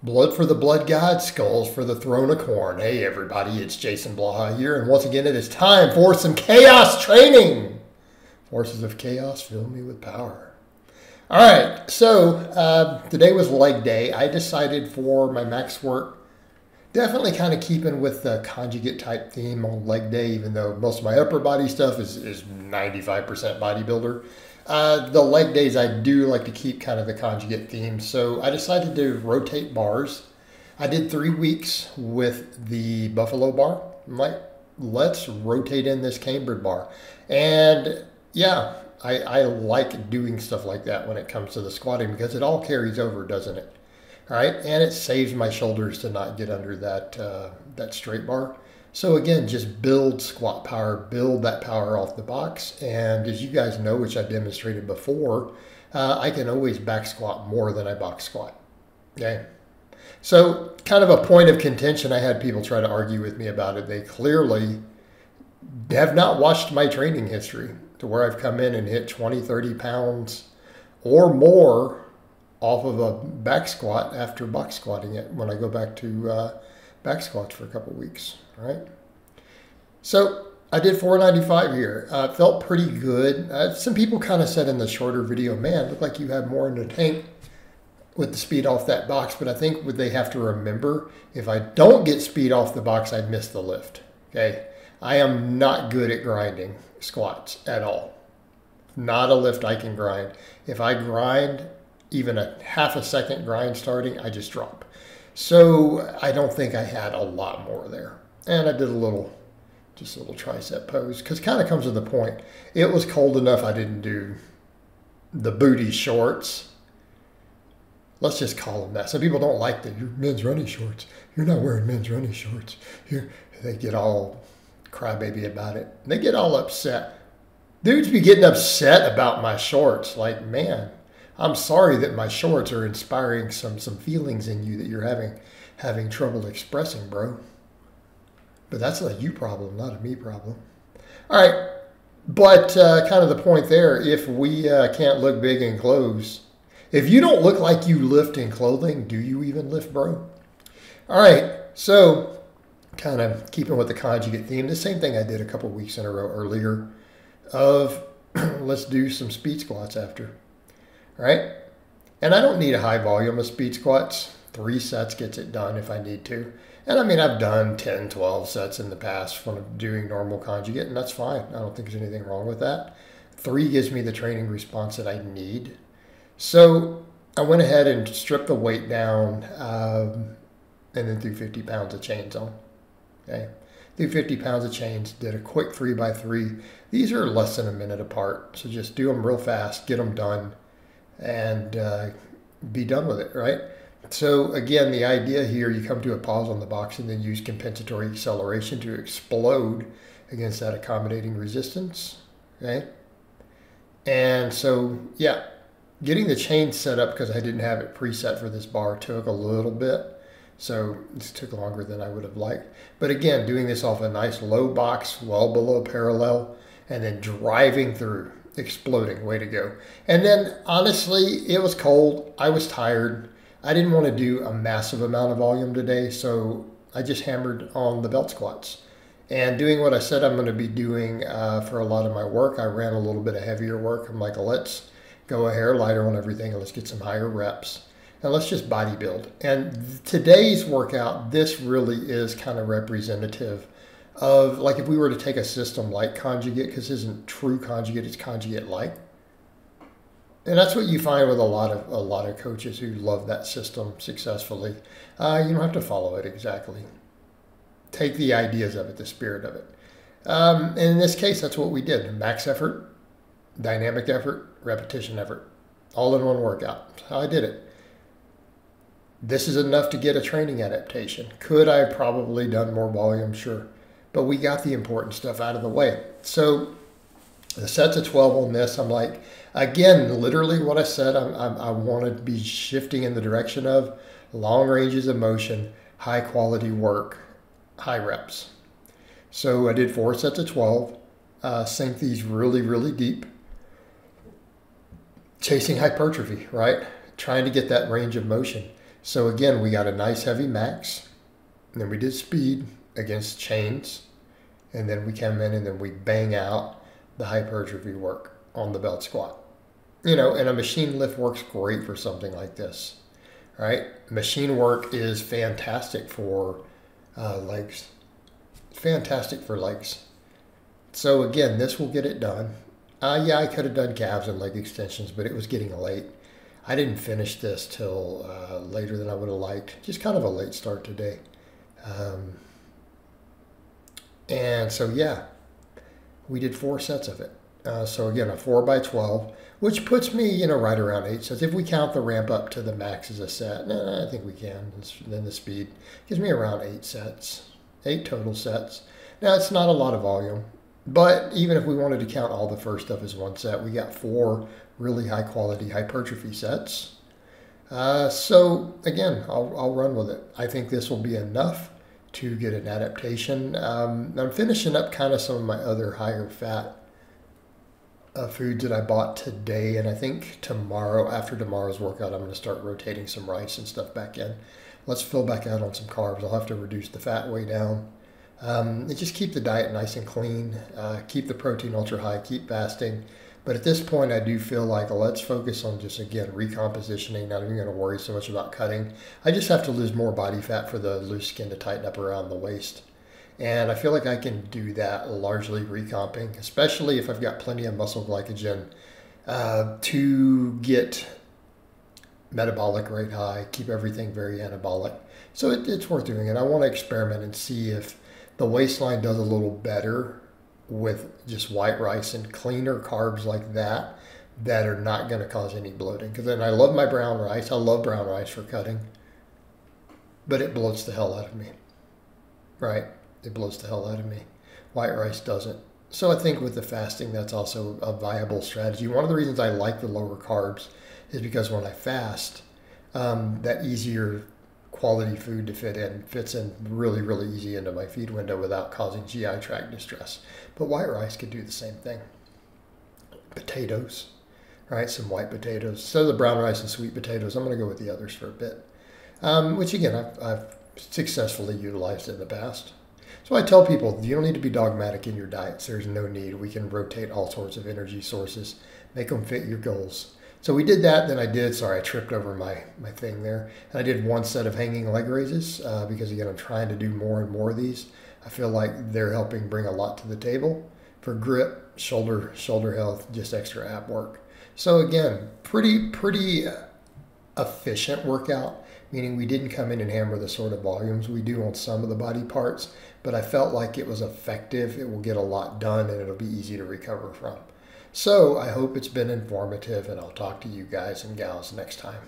Blood for the blood god, skulls for the throne of corn. Hey everybody, it's Jason Blaha here, and once again it is time for some chaos training. Forces of chaos, fill me with power. All right, so today was leg day. I decided for my max work, definitely kind of keeping with the conjugate type theme on leg day, even though most of my upper body stuff is 95% bodybuilder. The leg days, I do like to keep kind of the conjugate theme. So I decided to rotate bars. I did 3 weeks with the buffalo bar. I'm like, let's rotate in this cambered bar. And yeah, I like doing stuff like that when it comes to the squatting because it all carries over, doesn't it? All right, and it saves my shoulders to not get under that, that straight bar. So again, just build squat power, build that power off the box. And as you guys know, which I demonstrated before, I can always back squat more than I box squat. Okay. So kind of a point of contention, I had people try to argue with me about it. They clearly have not watched my training history to where I've come in and hit 20, 30 pounds or more off of a back squat after box squatting it when I go back to back squats for a couple weeks, right? So I did 495 here. Felt pretty good. Some people kind of said in the shorter video, man, looked like you had more in the tank with the speed off that box, but I think what they have to remember, if I don't get speed off the box, I'd miss the lift, okay? I am not good at grinding squats at all. Not a lift I can grind. If I grind, even a half a second grind starting, I just drop. So I don't think I had a lot more there. And I did just a little tricep pose because it kind of comes to the point. It was cold enough I didn't do the booty shorts. Let's just call them that. Some people don't like the men's running shorts. You're not wearing men's running shorts. They get all crybaby about it. They get all upset. Dudes be getting upset about my shorts. Like, man, I'm sorry that my shorts are inspiring some feelings in you that you're having trouble expressing, bro. But that's a you problem, not a me problem. All right, but kind of the point there, if we can't look big in clothes, if you don't look like you lift in clothing, do you even lift, bro? All right, so kind of keeping with the conjugate theme, the same thing I did a couple weeks in a row earlier of let's do some speed squats after. Right? And I don't need a high volume of speed squats. 3 sets gets it done if I need to. And I mean, I've done 10, 12 sets in the past when I'm doing normal conjugate, and that's fine. I don't think there's anything wrong with that. 3 gives me the training response that I need. So I went ahead and stripped the weight down and then threw 50 pounds of chains on. Okay. Threw 50 pounds of chains, did a quick 3x3. These are less than a minute apart. So just do them real fast, get them done, and be done with it, right? So again, the idea here, you come to a pause on the box and then use compensatory acceleration to explode against that accommodating resistance, okay? And so, yeah, getting the chain set up because I didn't have it preset for this bar took a little bit. So this took longer than I would have liked. But again, doing this off a nice low box, well below parallel, and then driving through, exploding, way to go. And then honestly, it was cold. I was tired. I didn't want to do a massive amount of volume today, so I just hammered on the belt squats. And doing what I said I'm going to be doing for a lot of my work, I ran a little bit of heavier work. I'm like, let's go a hair lighter on everything and let's get some higher reps. And let's just body build. And today's workout, this really is kind of representative of, like, if we were to take a system like conjugate, because this isn't true conjugate, it's conjugate-like. And that's what you find with a lot of coaches who love that system successfully. You don't have to follow it exactly. Take the ideas of it, the spirit of it. And in this case, that's what we did. Max effort, dynamic effort, repetition effort. All in one workout. That's how I did it. This is enough to get a training adaptation. Could I have probably done more volume? Sure. But we got the important stuff out of the way. So the sets of 12 on this, I'm like, again, literally what I said, I want to be shifting in the direction of long ranges of motion, high quality work, high reps. So I did 4 sets of 12, sank these really, really deep, chasing hypertrophy, right? Trying to get that range of motion. So again, we got a nice heavy max, and then we did speed against chains, and then we come in and then we bang out the hypertrophy work on the belt squat. You know, and a machine lift works great for something like this, right? Machine work is fantastic for legs. Fantastic for legs. So again, this will get it done. Yeah, I could have done calves and leg extensions, but it was getting late. I didn't finish this till later than I would have liked. Just kind of a late start today. And so, yeah, we did 4 sets of it. So again, a 4x12, which puts me, you know, right around 8 sets. If we count the ramp up to the max as a set, I think we can. Then the speed gives me around 8 sets, 8 total sets. Now, it's not a lot of volume, but even if we wanted to count all the first stuff as 1 set, we got 4 really high quality hypertrophy sets. So again, I'll run with it. I think this will be enough to get an adaptation. I'm finishing up kind of some of my other higher fat foods that I bought today, and I think tomorrow, after tomorrow's workout, I'm going to start rotating some rice and stuff back in. Let's fill back out on some carbs. I'll have to reduce the fat way down. And just keep the diet nice and clean, keep the protein ultra high, keep fasting. But at this point, I do feel like let's focus on just, again, recompositioning. Not even going to worry so much about cutting. I just have to lose more body fat for the loose skin to tighten up around the waist. And I feel like I can do that largely recomping, especially if I've got plenty of muscle glycogen to get metabolic rate high, keep everything very anabolic. So it's worth doing it. I want to experiment and see if the waistline does a little better with just white rice and cleaner carbs like that are not going to cause any bloating. Because then I love my brown rice. I love brown rice for cutting, but it bloats the hell out of me, right? It bloats the hell out of me. White rice doesn't. So I think with the fasting, that's also a viable strategy. One of the reasons I like the lower carbs is because when I fast, that easier quality food to fits in really, really easy into my feed window without causing GI tract distress. But white rice could do the same thing. Potatoes, right? Some white potatoes. Instead of the brown rice and sweet potatoes, I'm going to go with the others for a bit, which again, I've successfully utilized in the past. So I tell people, you don't need to be dogmatic in your diets. There's no need. We can rotate all sorts of energy sources, make them fit your goals. So we did that. Then I tripped over my thing there. And I did 1 set of hanging leg raises because, again, I'm trying to do more and more of these. I feel like they're helping bring a lot to the table for grip, shoulder health, just extra ab work. So again, pretty efficient workout, meaning we didn't come in and hammer the sort of volumes we do on some of the body parts, but I felt like it was effective. It will get a lot done, and it'll be easy to recover from. So I hope it's been informative, and I'll talk to you guys and gals next time.